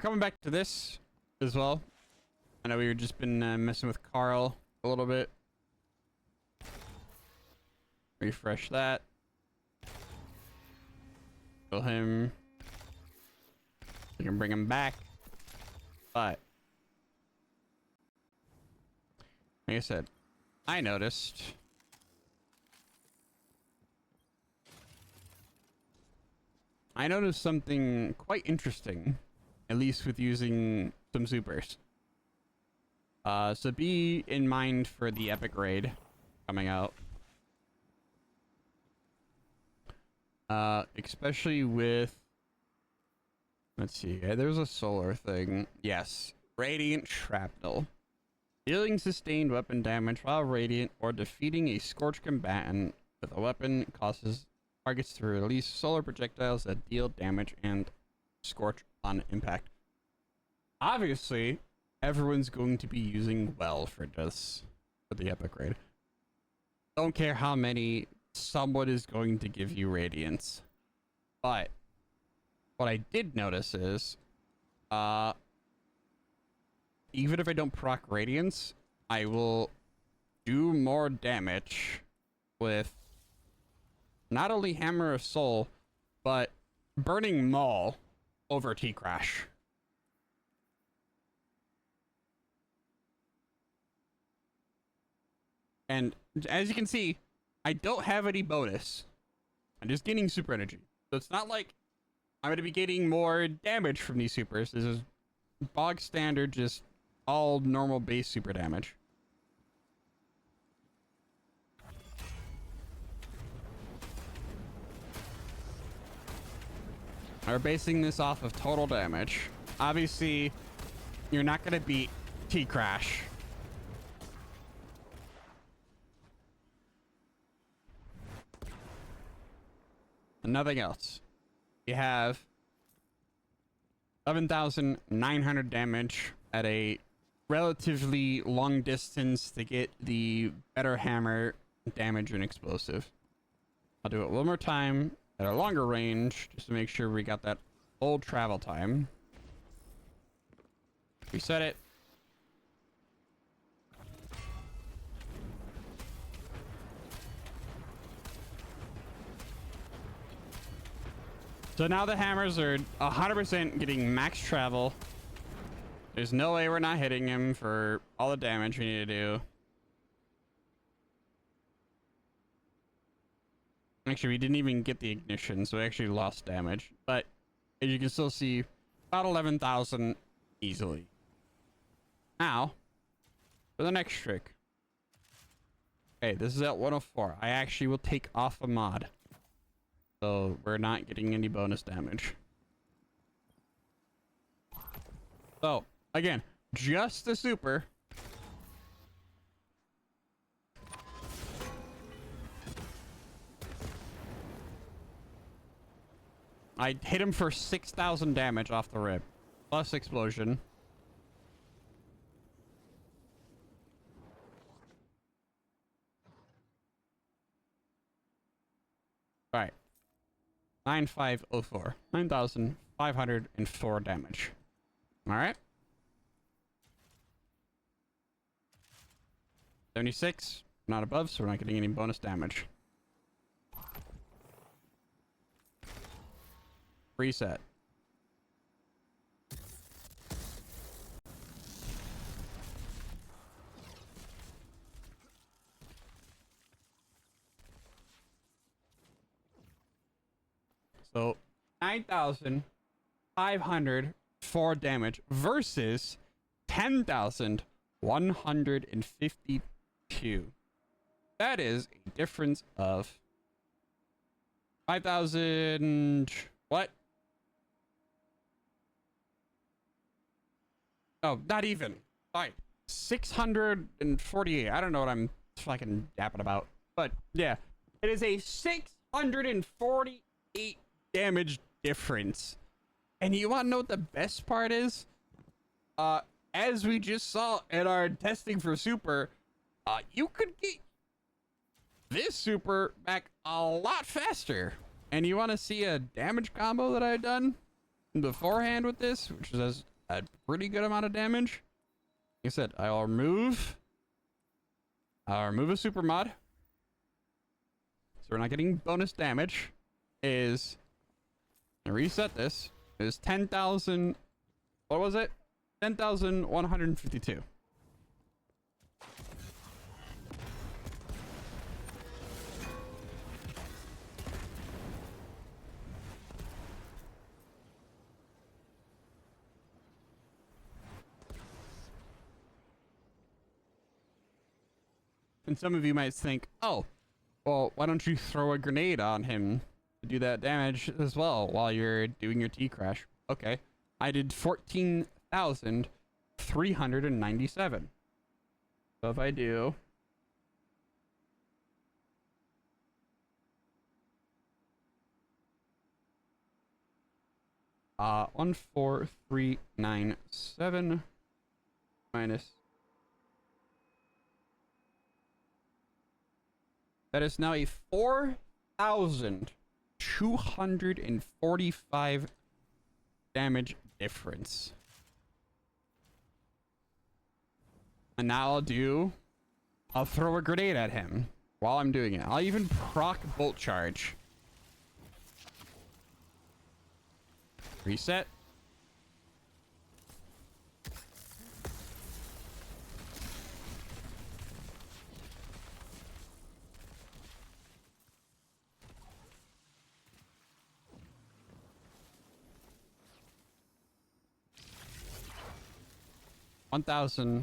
we're coming back to this as well. I know we've just been messing with Carl a little bit. Refresh that. Kill him. We can bring him back. But like I said, I noticed something quite interesting, at least with using some supers. So be in mind for the epic raid coming out. Especially with, let's see, there's a solar thing. Yes, radiant shrapnel. Dealing sustained weapon damage while radiant or defeating a scorched combatant with a weapon causes targets to release solar projectiles that deal damage and scorch on impact. Obviously, everyone's going to be using well for this, for the epic raid. Don't care how many, someone is going to give you radiance. But what I did notice is, even if I don't proc radiance, I will do more damage with not only Hammer of Soul, but Burning Maul over T-Crash. And as you can see, I don't have any bonus. I'm just getting super energy. So it's not like I'm going to be getting more damage from these supers. This is bog standard, just all normal base super damage. We're basing this off of total damage. Obviously, you're not going to beat T-Crash. And nothing else. You have 11,900 damage at a relatively long distance to get the better hammer damage and explosive. I'll do it one more time at a longer range just to make sure we got that old travel time. Reset it. So now the hammers are 100% getting max travel. There's no way we're not hitting him for all the damage we need to do. Actually, we didn't even get the ignition, so we actually lost damage. But as you can still see, about 11,000 easily. Now, for the next trick. Okay, this is at 104. I actually will take off a mod. So we're not getting any bonus damage. So, again, just the super. I hit him for 6,000 damage off the rip. Plus explosion. Alright. 9504. 9,504 damage. Alright. 76. Not above, so we're not getting any bonus damage. Reset. So 9,504 damage versus 10,152. That is a difference of 5,000. What? Oh, not even. Sorry. 648. I don't know what I'm fucking yapping about. But yeah, it is a 648 damage difference. And you want to know what the best part is? As we just saw in our testing for super, you could get this super back a lot faster. And you want to see a damage combo that I've done? beforehand with this, which does a pretty good amount of damage. Like I said, I'll remove a super mod, so we're not getting bonus damage. Is I reset this. Is 10,000. What was it? 10,152. And some of you might think, oh, well, why don't you throw a grenade on him to do that damage as well while you're doing your T-crash? Okay. I did 14,397. So if I do... 14397 minus... That is now a 4,245 damage difference. And now I'll throw a grenade at him while I'm doing it. I'll even proc bolt charge. Reset. $1,000.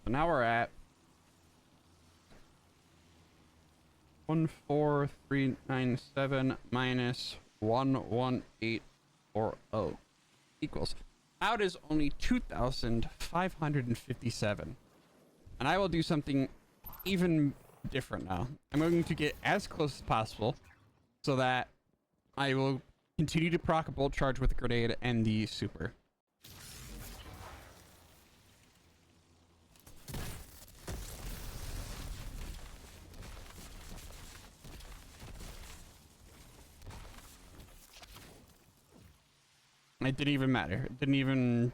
So now we're at 14397 minus 11840 equals. Out is only 2,557. And I will do something even different now. I'm going to get as close as possible so that I will continue to proc a bolt charge with the grenade and the super. It didn't even matter. It didn't even...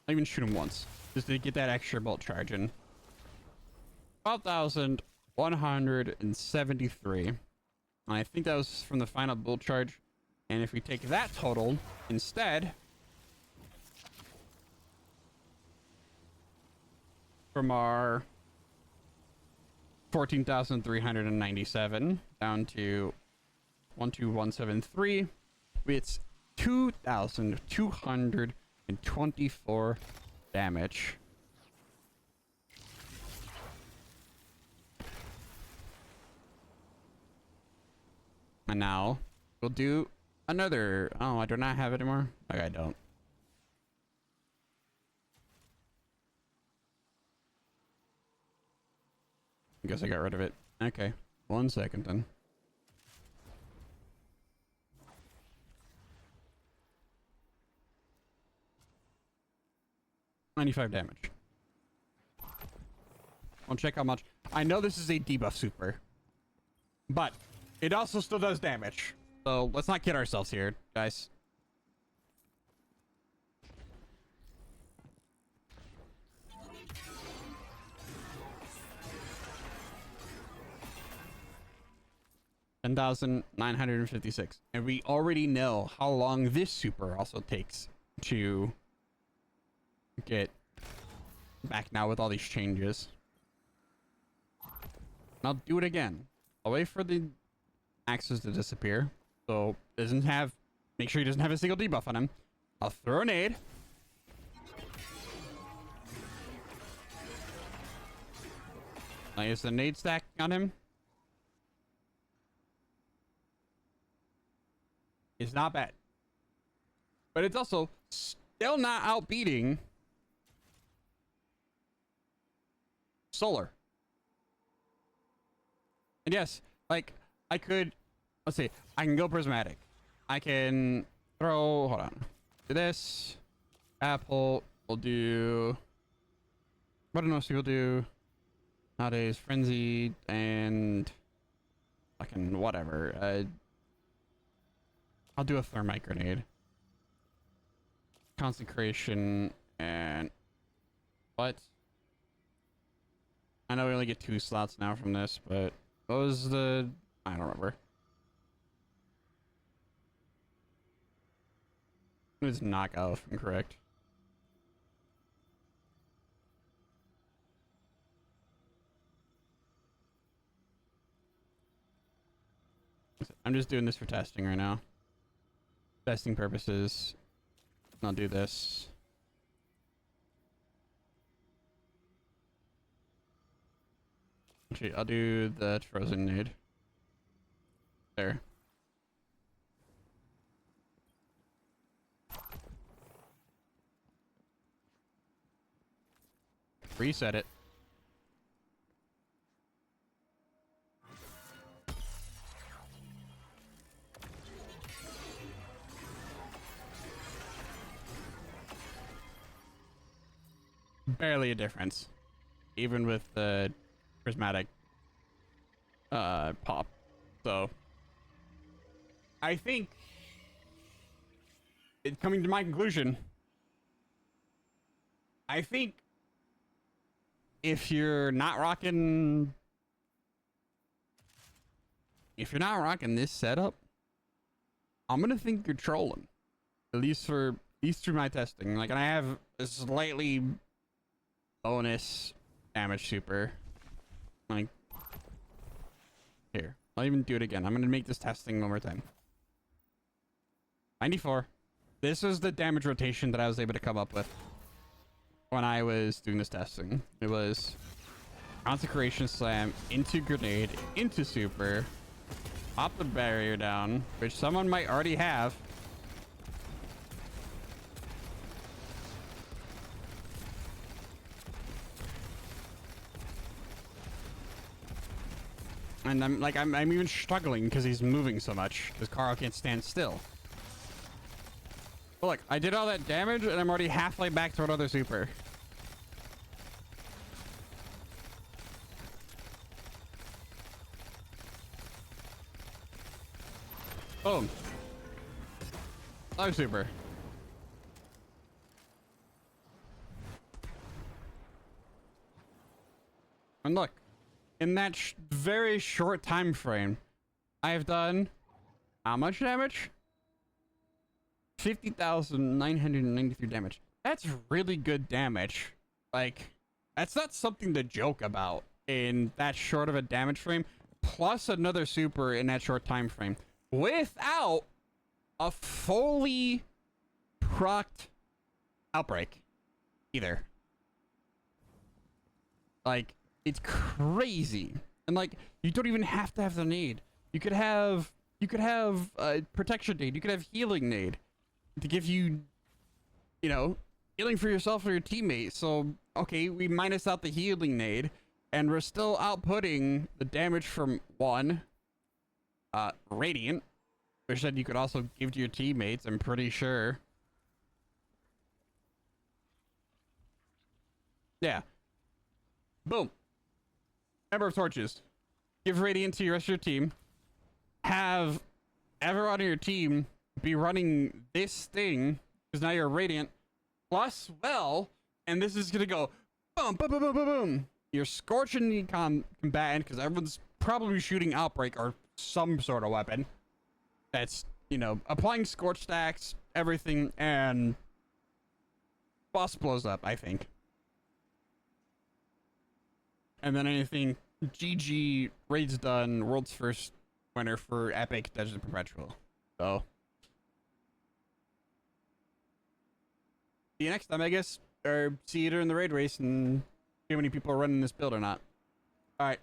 I didn't even shoot him once. Just to get that extra bolt charge in. 12,173. And I think that was from the final bolt charge. And if we take that total instead... from our 14,397 down to 12173, it's 2,224 damage. And now we'll do another. Oh, I do not have it anymore. Okay, I don't. I guess I got rid of it. Okay, 1 second then. 95 damage. I'll check how much. I know this is a debuff super, but it also still does damage. So let's not kid ourselves here, guys. $10,956. And we already know how long this super also takes to get back now with all these changes. And I'll do it again. I'll wait for the axes to disappear. So doesn't have, make sure he doesn't have a single debuff on him. I'll throw a nade. I use the nade stack on him. It's not bad. But it's also still not outbeating solar. And yes, like I could, let's see, I can go prismatic. I can throw, hold on, do this. Apple, we'll do, what else we'll do nowadays? Frenzy and fucking whatever. I'll do a thermite grenade. Consecration and what? I know we only get 2 slots now from this, but what was the... I don't remember. It was knockout, if I'm correct. I'm just doing this for testing right now. Testing purposes. I'll do this. Actually, I'll do the frozen nade. There. Reset it. Barely a difference, even with the prismatic pop. So I think coming to my conclusion, I think if you're not rocking this setup, I'm gonna think you're trolling, at least through my testing. Like, and I have a slightly bonus damage super. Like, here, I'll even do it again. I'm gonna make this testing one more time. 94. This was the damage rotation that I was able to come up with when I was doing this testing. It was consecration slam into grenade into super, pop the barrier down, which someone might already have. And I'm even struggling because he's moving so much because Carl can't stand still. But look, I did all that damage and I'm already halfway back to another super. Boom. Another super. And look, in that very short time frame, I have done how much damage? 50,993 damage. That's really good damage. Like, that's not something to joke about in that short of a damage frame, plus another super in that short time frame, without a fully procced outbreak either. Like, it's crazy. And like, you don't even have to have the nade. You could have protection nade. You could have healing nade to give you, you know, healing for yourself or your teammate. So, okay, we minus out the healing nade, and we're still outputting the damage from one, Radiant, which then you could also give to your teammates, I'm pretty sure. Yeah. Boom. Number of torches. Give Radiant to your rest of your team. Have everyone on your team be running this thing, because now you're Radiant, plus, well, and this is gonna go boom, boom, boom, boom, boom, boom. You're scorching the combatant, because everyone's probably shooting Outbreak or some sort of weapon that's, you know, applying scorch stacks, everything, and boss blows up, I think. And then anything, GG, raid's done, world's first winner for Epic Desert Perpetual. So, see you next time, I guess, or see you during the raid race and see how many people are running this build or not. All right.